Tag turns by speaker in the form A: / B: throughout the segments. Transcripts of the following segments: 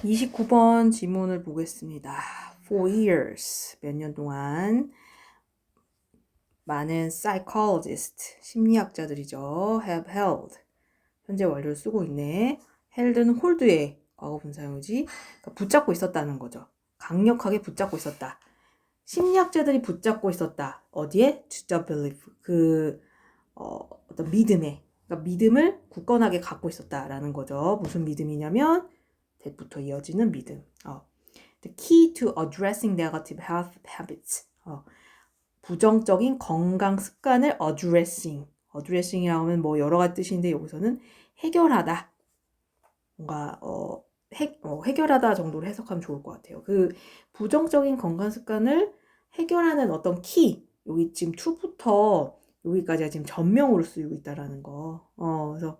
A: 29번 지문을 보겠습니다. For years, 몇 년 동안 많은 psychologists, 심리학자들이죠. have held, 현재 완료를 쓰고 있네. held는 hold의 과거분사형이지. 그러니까 붙잡고 있었다는 거죠. 강력하게 붙잡고 있었다. 심리학자들이 붙잡고 있었다. 어디에? To the belief, 어떤 믿음에. 그러니까 믿음을 굳건하게 갖고 있었다라는 거죠. 무슨 믿음이냐면 that부터 이어지는 믿음. The key to addressing negative health habits. 부정적인 건강 습관을 addressing이라고 하면 뭐 여러 가지 뜻인데 여기서는 해결하다. 뭔가 해결하다 정도로 해석하면 좋을 것 같아요. 그 부정적인 건강 습관을 해결하는 어떤 키, 여기 지금 to부터 여기까지가 지금 전명으로 쓰이고 있다라는 거. 그래서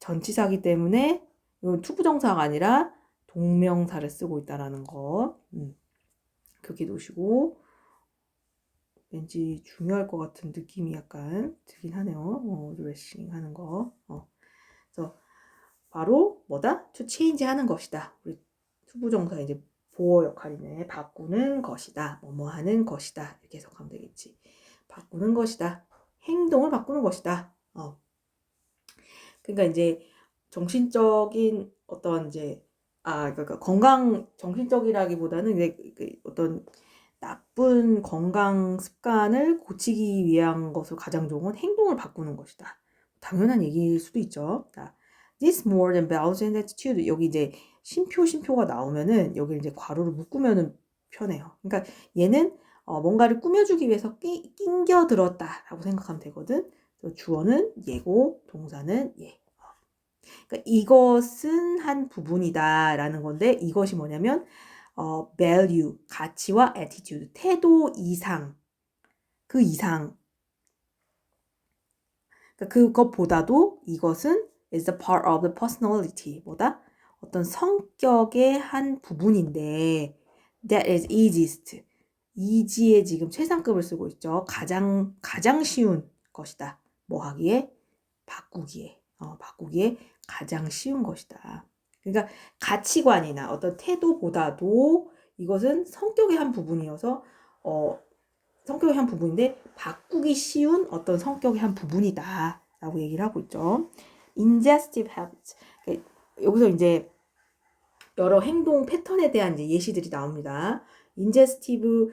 A: 전치사기 때문에 이건 투부정사가 아니라 동명사를 쓰고 있다라는 거. 그렇게 놓으시고 왠지 중요할 것 같은 느낌이 약간 들긴 하네요. 드레싱 하는 거. 그래서 바로 뭐다? to change 하는 것이다. 우리 투부정사 이제 보어 역할이네. 바꾸는 것이다. 뭐뭐 하는 것이다. 이렇게 해석하면 되겠지. 바꾸는 것이다. 행동을 바꾸는 것이다. 그러니까 이제 정신적인 어떤 이제 그러니까 건강 정신적이라기보다는 이제 어떤 나쁜 건강 습관을 고치기 위한 것을 가장 좋은 건 행동을 바꾸는 것이다. 당연한 얘기일 수도 있죠. This more than bells and attitude. 여기 이제 심표가 나오면은 여기 이제 괄호를 묶으면은 편해요. 그러니까 얘는 뭔가를 꾸며주기 위해서 낑겨 들었다라고 생각하면 되거든. 주어는 얘고 동사는 얘. 그러니까 이것은 한 부분이다라는 건데 이것이 뭐냐면 value, 가치와 attitude, 태도 이상, 그 이상. 그러니까 그것보다도 이것은 is a part of the personality. 뭐다? 어떤 성격의 한 부분인데 that is easiest. easy에 지금 최상급을 쓰고 있죠. 가장 쉬운 것이다. 뭐 하기에? 바꾸기에 가장 쉬운 것이다. 그러니까 가치관이나 어떤 태도보다도 이것은 성격의 한 부분이어서 성격의 한 부분인데 바꾸기 쉬운 어떤 성격의 한 부분이다 라고 얘기를 하고 있죠. Ingestive habits. 그러니까 여기서 이제 여러 행동 패턴에 대한 이제 예시들이 나옵니다. Ingestive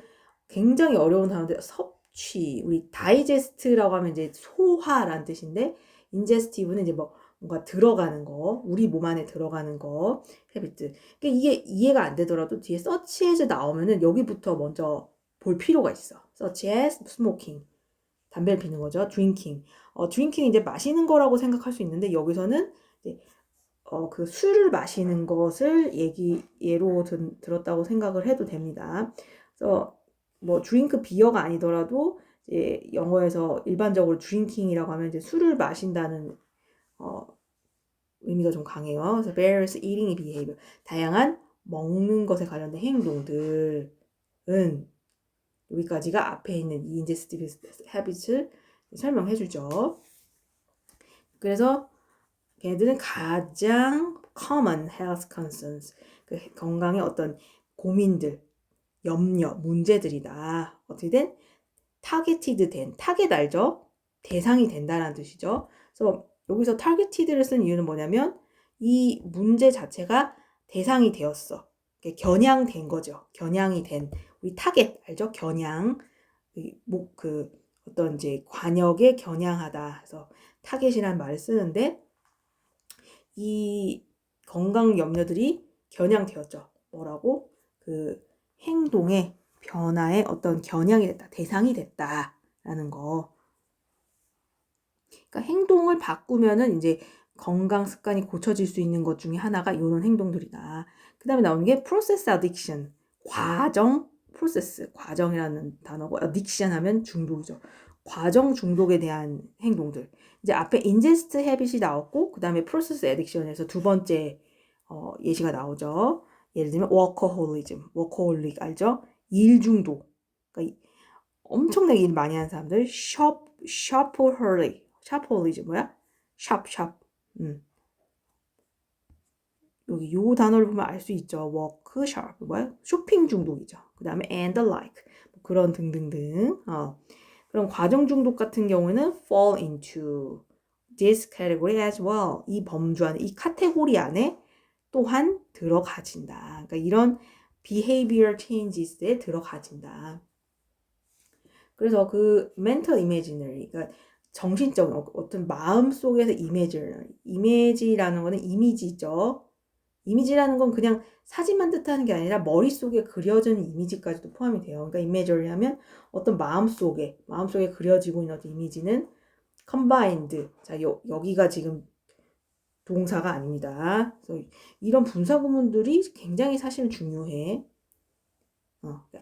A: 굉장히 어려운 단어인데 섭취, 우리 다이제스트라고 하면 이제 소화라는 뜻인데 인제스티브는 이제 뭔가 들어가는 거, 우리 몸 안에 들어가는 거, 헤비트. 그러니까 이게 이해가 안 되더라도 뒤에 such as 나오면은 여기부터 먼저 볼 필요가 있어. such as smoking. 담배를 피는 거죠. drinking. drinking 이제 마시는 거라고 생각할 수 있는데 여기서는 이제 그 술을 마시는 것을 예로 들었다고 생각을 해도 됩니다. 그래서 뭐 드링크 비어가 아니더라도 이제 영어에서 일반적으로 drinking이라고 하면 이제 술을 마신다는 의미가 좀 강해요. 그래서 various eating behavior, 다양한 먹는 것에 관련된 행동들은 여기까지가 앞에 있는 이 ingestive habits를 설명해 주죠. 그래서 걔네들은 가장 common health concerns, 그 건강의 어떤 고민들, 염려, 문제들이다. 어떻게 된? targeted 된, 타겟 알죠? 대상이 된다라는 뜻이죠. 그래서 여기서 targeted를 쓴 이유는 뭐냐면 이 문제 자체가 대상이 되었어. 겨냥된 거죠. 겨냥이 된 우리 타겟 알죠? 겨냥, 어떤 이제 관역에 겨냥하다. 그래서 타겟이라는 말을 쓰는데 이 건강 염려들이 겨냥되었죠. 뭐라고? 그 행동의 변화의 어떤 겨냥이 됐다. 대상이 됐다라는 거. 그러니까 행동을 바꾸면은 이제 건강 습관이 고쳐질 수 있는 것 중에 하나가 이런 행동들이다. 그 다음에 나오는 게 process addiction. 과정이라는 단어고 addiction 하면 중독이죠. 과정 중독에 대한 행동들. 이제 앞에 ingest habit이 나왔고 그 다음에 process addiction에서 두 번째 예시가 나오죠. 예를 들면 workaholic 알죠? 일 중독. 그러니까 엄청나게 일 많이 하는 사람들. shopaholic 뭐야? 샵. 여기 요 단어를 보면 알 수 있죠. work sharp 뭐야? 쇼핑 중독이죠. 그 다음에 and the like 뭐 그런 등등등. 그럼 과정 중독 같은 경우에는 fall into this category as well. 이 범주 안에 이 카테고리 안에 또한 들어가진다. 그러니까 이런 behavior changes에 들어가진다. 그래서 그 mental imaginary, 그러니까 정신적 어떤 마음 속에서 이미지라는 거는 이미지죠. 이미지라는 건 그냥 사진만 뜻하는 게 아니라 머릿속에 그려지는 이미지까지도 포함이 돼요. 그러니까 imagery 하면 어떤 마음속에 그려지고 있는 어떤 이미지는 combined. 자, 여기가 지금 동사가 아닙니다. 그래서 이런 분사 구문들이 굉장히 사실 중요해.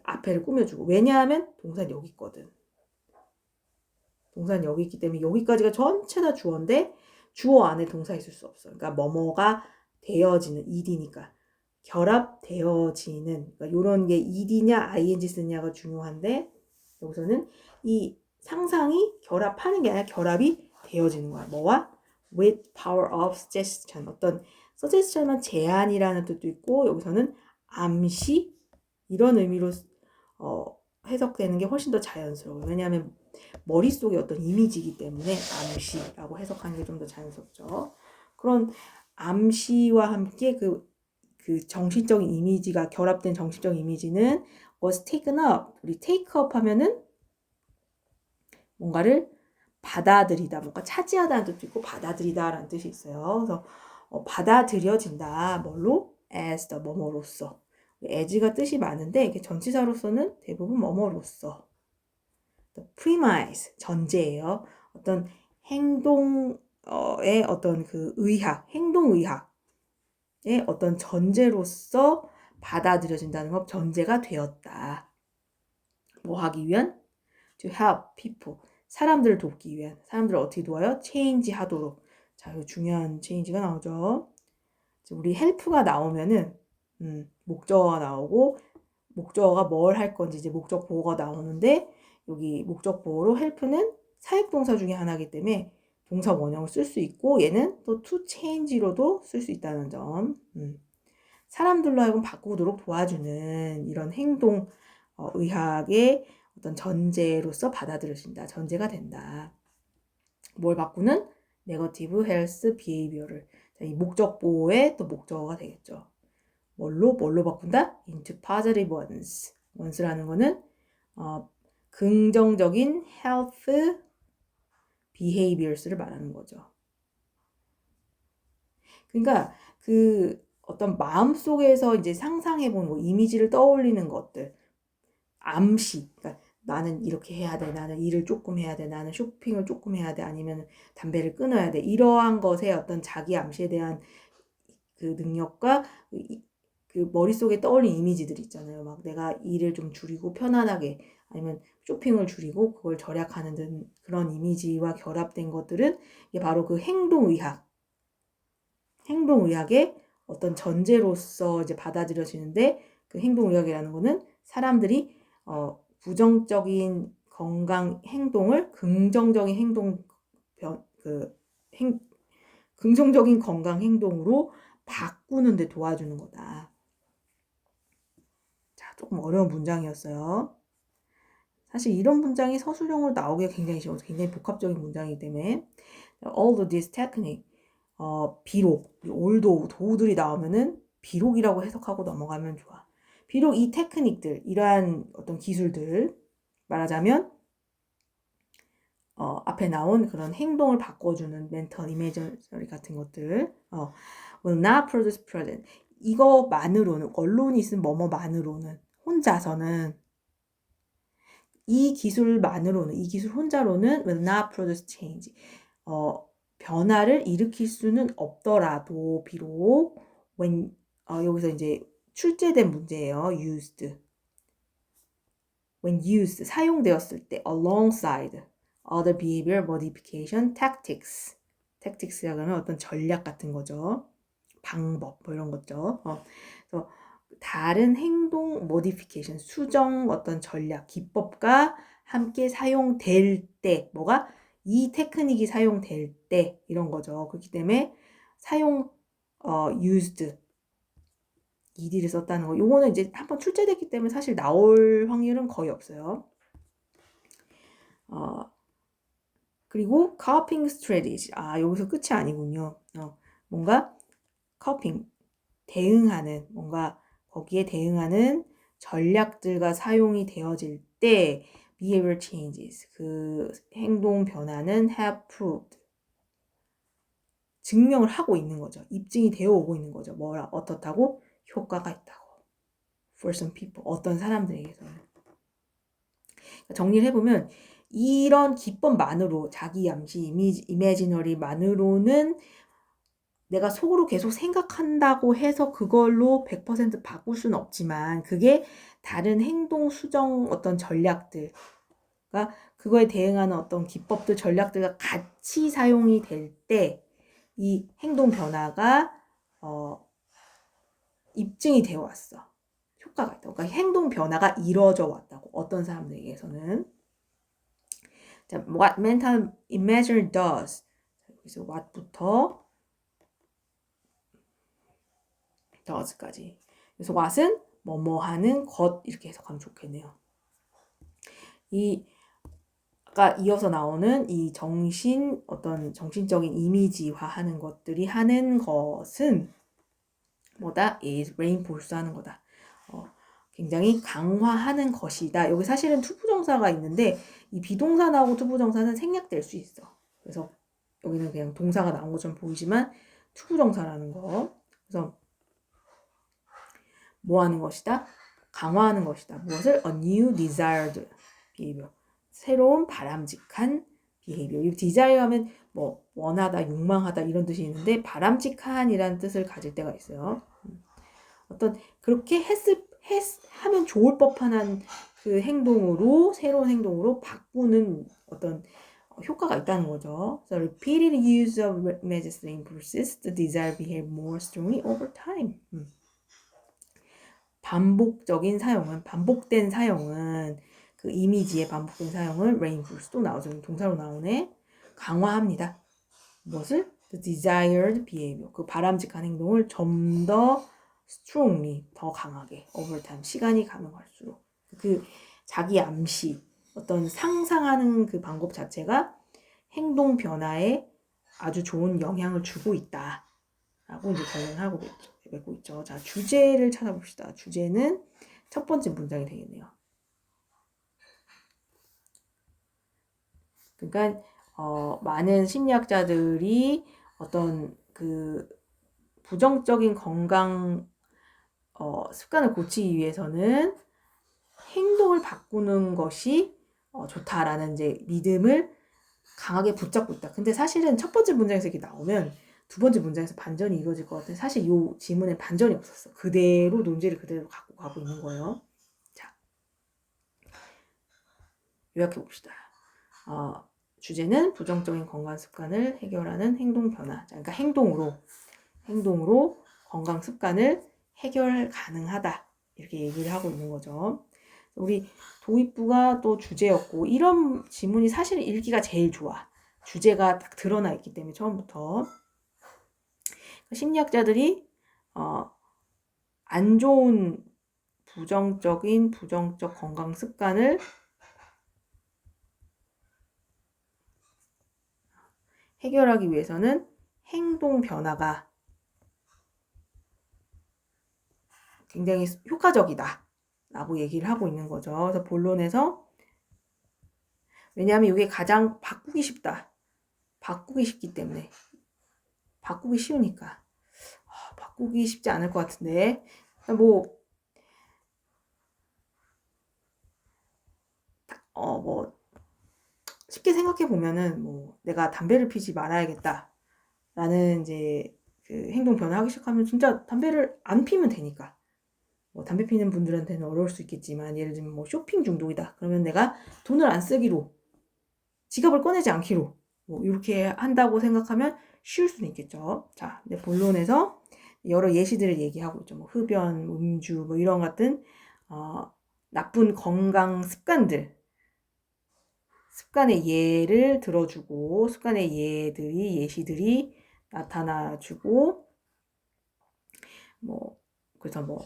A: 앞에를 꾸며주고. 왜냐하면 동사는 여기 있거든. 동사는 여기 있기 때문에 여기까지가 전체 다 주어인데 주어 안에 동사 있을 수 없어. 그러니까 뭐뭐가 되어지는 ed니까 결합되어지는 그러니까 이런 게 ed냐 ing 쓰냐가 중요한데 여기서는 이 상상이 결합하는 게 아니라 결합이 되어지는 거야. 뭐와? with power of suggestion. 어떤 suggestion은 제안이라는 뜻도 있고 여기서는 암시 이런 의미로 해석되는 게 훨씬 더 자연스러워요. 왜냐하면 머릿속에 어떤 이미지이기 때문에 암시라고 해석하는 게 좀 더 자연스럽죠. 그런 암시와 함께 그 정신적인 이미지가 결합된 정신적 이미지는 was taken up. 우리 take up 하면은 뭔가를 받아들이다, 뭔가 차지하다는 뜻도 있고 받아들이다라는 뜻이 있어요. 그래서 받아들여진다. 뭘로? as the 뭐뭐로서. as가 뜻이 많은데 이게 전치사로서는 대부분 뭐뭐로서. premise 전제예요. 어떤 행동의 어떤 그 의학, 행동의학의 어떤 전제로서 받아들여진다는 것, 전제가 되었다. 뭐 하기 위한? To help people. 사람들을 돕기 위한. 사람들을 어떻게 도와요? change 하도록. 자, 이거 중요한 change가 나오죠. 우리 help가 나오면은 목적어가 나오고 목적어가 뭘 할 건지 이제 목적 보호가 나오는데 여기 목적 보호로 help는 사역동사 중에 하나이기 때문에 동사 원형을 쓸 수 있고 얘는 또 to change로도 쓸 수 있다는 점. 사람들로 하여금 바꾸도록 도와주는 이런 행동 의학의 어떤 전제로서 받아들여진다. 전제가 된다. 뭘 바꾸는? 네거티브 헬스 비헤이비어를. 이 목적 보호의 또 목적어가 되겠죠. 뭘로 바꾼다? into positive ones. ones라는 거는 긍정적인 health behaviors를 말하는 거죠. 그러니까 그 어떤 마음속에서 이제 상상해본 뭐 이미지를 떠올리는 것들, 암시. 그러니까 나는 이렇게 해야 돼. 나는 일을 조금 해야 돼. 나는 쇼핑을 조금 해야 돼. 아니면 담배를 끊어야 돼. 이러한 것에 어떤 자기 암시에 대한 그 능력과 그 머릿속에 떠올린 이미지들 있잖아요. 막 내가 일을 좀 줄이고 편안하게 아니면 쇼핑을 줄이고 그걸 절약하는 등 그런 이미지와 결합된 것들은 이게 바로 그 행동의학의 어떤 전제로서 이제 받아들여지는데 그 행동의학이라는 거는 사람들이 부정적인 건강 행동을 긍정적인 긍정적인 건강 행동으로 바꾸는 데 도와주는 거다. 자, 조금 어려운 문장이었어요. 사실 이런 문장이 서술형으로 나오기가 굉장히 쉬워요. 굉장히 복합적인 문장이기 때문에 although this technique 비록 although 도우들이 나오면은 비록이라고 해석하고 넘어가면 좋아. 비록 이 테크닉들 이러한 어떤 기술들 말하자면 앞에 나온 그런 행동을 바꿔주는 멘털 이미저리 같은 것들 will not produce present 이거만으로는 언론이 있으면 뭐뭐만으로는 혼자서는 이 기술 혼자로는 will not produce change 변화를 일으킬 수는 없더라도 비록 when 여기서 이제 출제된 문제예요. used when used 사용되었을 때 alongside other behavior modification tactics tactics라고 하면 어떤 전략 같은 거죠. 방법 뭐 이런 거죠. 그래서 다른 행동 modification 수정 어떤 전략 기법과 함께 사용될 때 뭐가 이 테크닉이 사용될 때 이런 거죠. 그렇기 때문에 used ed를 썼다는 거. 요거는 이제 한번 출제됐기 때문에 사실 나올 확률은 거의 없어요. 그리고 coping strategy. 여기서 끝이 아니군요. 뭔가 coping, 대응하는, 뭔가 거기에 대응하는 전략들과 사용이 되어질 때 behavior changes, 그 행동 변화는 have proved, 증명을 하고 있는 거죠. 입증이 되어 오고 있는 거죠. 뭐라, 어떻다고? 효과가 있다고. For some people, 어떤 사람들에게서는. 정리를 해보면 이런 기법만으로, 자기 암시, 이미지너리만으로는 내가 속으로 계속 생각한다고 해서 그걸로 100% 바꿀 수는 없지만 그게 다른 행동 수정 어떤 전략들, 그러니까 그거에 대응하는 어떤 기법들, 전략들과 같이 사용이 될 때 이 행동 변화가 입증이 되어 왔어. 효과가 있다고. 그러니까 행동 변화가 이루어져 왔다고. 어떤 사람들에게서는. 자, what mental imagery does. 그래서 what부터 does까지. 그래서 what은 뭐뭐 하는 것 이렇게 해석하면 좋겠네요. 아까 이어서 나오는 이 어떤 정신적인 이미지화하는 것들이 하는 것은 뭐다? is reinforce 하는 거다. 굉장히 강화하는 것이다. 여기 사실은 투부정사가 있는데 이 비동사 나오고 투부정사는 생략될 수 있어. 그래서 여기는 그냥 동사가 나온 것처럼 보이지만 투부정사라는 거. 그래서 뭐 하는 것이다? 강화하는 것이다. 무엇을? A new desired behavior. 새로운 바람직한 behavior. 이 desire 하면 뭐 원하다, 욕망하다 이런 뜻이 있는데 바람직한이라는 뜻을 가질 때가 있어요. 어떤 그렇게 하면 좋을 법한 그 행동으로 새로운 행동으로 바꾸는 어떤 효과가 있다는 거죠. So repeated use of images reinforces the desired behavior more strongly over time. 반복된 사용은 그 이미지의 반복된 사용을 reinforce 또 나오죠. 동사로 나오네. 강화합니다. 무엇을? The desired behavior. 그 바람직한 행동을 좀 더 strongly, 더 강하게 over time. 시간이 가면 갈수록. 그 자기 암시, 어떤 상상하는 그 방법 자체가 행동 변화에 아주 좋은 영향을 주고 있다. 라고 이제 결론을 맺고 있죠. 자, 주제를 찾아봅시다. 주제는 첫 번째 문장이 되겠네요. 그러니까 많은 심리학자들이 어떤 그 부정적인 건강 습관을 고치기 위해서는 행동을 바꾸는 것이 좋다라는 이제 믿음을 강하게 붙잡고 있다. 근데 사실은 첫 번째 문장에서 이렇게 나오면 두 번째 문장에서 반전이 이루어질 것 같아요. 사실 이 지문에 반전이 없었어. 그대로 논제를 그대로 갖고 가고 있는 거예요. 자, 요약해 봅시다. 주제는 부정적인 건강 습관을 해결하는 행동 변화. 그러니까 행동으로 건강 습관을 해결 가능하다. 이렇게 얘기를 하고 있는 거죠. 우리 도입부가 또 주제였고 이런 지문이 사실 읽기가 제일 좋아. 주제가 딱 드러나 있기 때문에 처음부터. 심리학자들이 안 좋은 부정적 건강 습관을 해결하기 위해서는 행동 변화가 굉장히 효과적이다 라고 얘기를 하고 있는 거죠. 그래서 본론에서 왜냐하면 이게 가장 바꾸기 쉽기 때문에 바꾸기 쉬우니까 바꾸기 쉽지 않을 것 같은데 뭐 쉽게 생각해 보면은 뭐 내가 담배를 피지 말아야겠다라는 이제 그 행동 변화하기 시작하면 진짜 담배를 안 피면 되니까. 뭐 담배 피는 분들한테는 어려울 수 있겠지만 예를 들면 뭐 쇼핑 중독이다. 그러면 내가 돈을 안 쓰기로 지갑을 꺼내지 않기로 뭐 이렇게 한다고 생각하면 쉬울 수는 있겠죠. 자, 근데 본론에서 여러 예시들을 얘기하고 있죠. 뭐 흡연, 음주 뭐 이런 같은 나쁜 건강 습관의 예를 들어주고 습관의 예시들이 나타나주고 뭐 그래서 뭐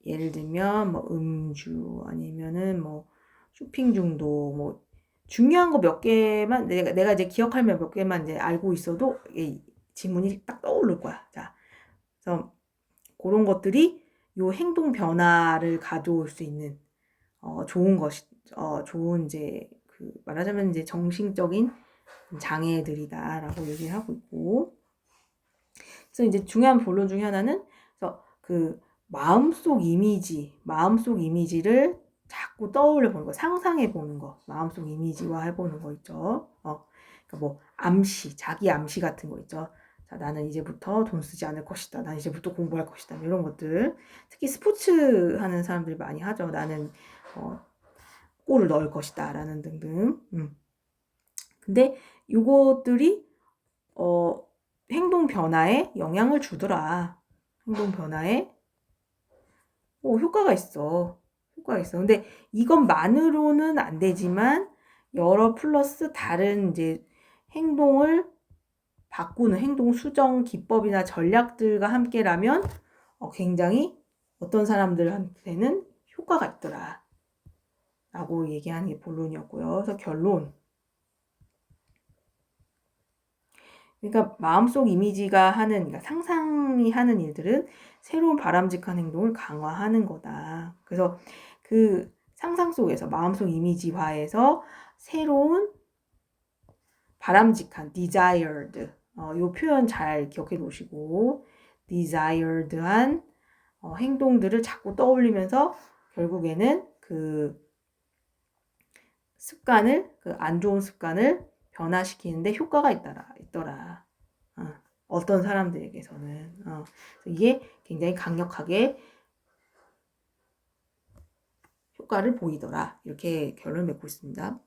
A: 예를 들면 뭐 음주 아니면은 뭐 쇼핑 중독 뭐 중요한 거 몇 개만 내가 이제 기억할 몇 개만 이제 알고 있어도 이 지문이 딱 떠오를 거야. 자, 그래서 그런 것들이 요 행동 변화를 가져올 수 있는 좋은 것이 좋은 이제 그 말하자면 이제 정신적인 장애들이다라고 얘기를 하고 있고. 그래서 이제 중요한 본론 중에 하나는 그래서 그 마음속 이미지를 자꾸 떠올려 보는 거, 상상해 보는 거, 마음속 이미지화 해보는 거 있죠. 그러니까 뭐 자기 암시 같은 거 있죠. 자, 나는 이제부터 돈 쓰지 않을 것이다. 난 이제부터 공부할 것이다. 이런 것들. 특히 스포츠 하는 사람들이 많이 하죠. 나는 골을 넣을 것이다. 라는 등등. 근데 요것들이 행동 변화에 영향을 주더라. 행동 변화에 효과가 있어. 근데 이것만으로는 안 되지만 여러 플러스 다른 이제 행동을 바꾸는 행동 수정 기법이나 전략들과 함께라면 굉장히 어떤 사람들한테는 효과가 있더라. 라고 얘기하는 게 본론이었고요. 그래서 결론. 그러니까 마음속 이미지가 그러니까 상상이 하는 일들은 새로운 바람직한 행동을 강화하는 거다. 그래서 그 상상 속에서 마음속 이미지화에서 새로운 바람직한 desired 요 표현 잘 기억해 놓으시고 desired한 행동들을 자꾸 떠올리면서 결국에는 그 안 좋은 습관을 변화시키는데 효과가 있더라. 어떤 사람들에게서는. 이게 굉장히 강력하게 효과를 보이더라. 이렇게 결론을 맺고 있습니다.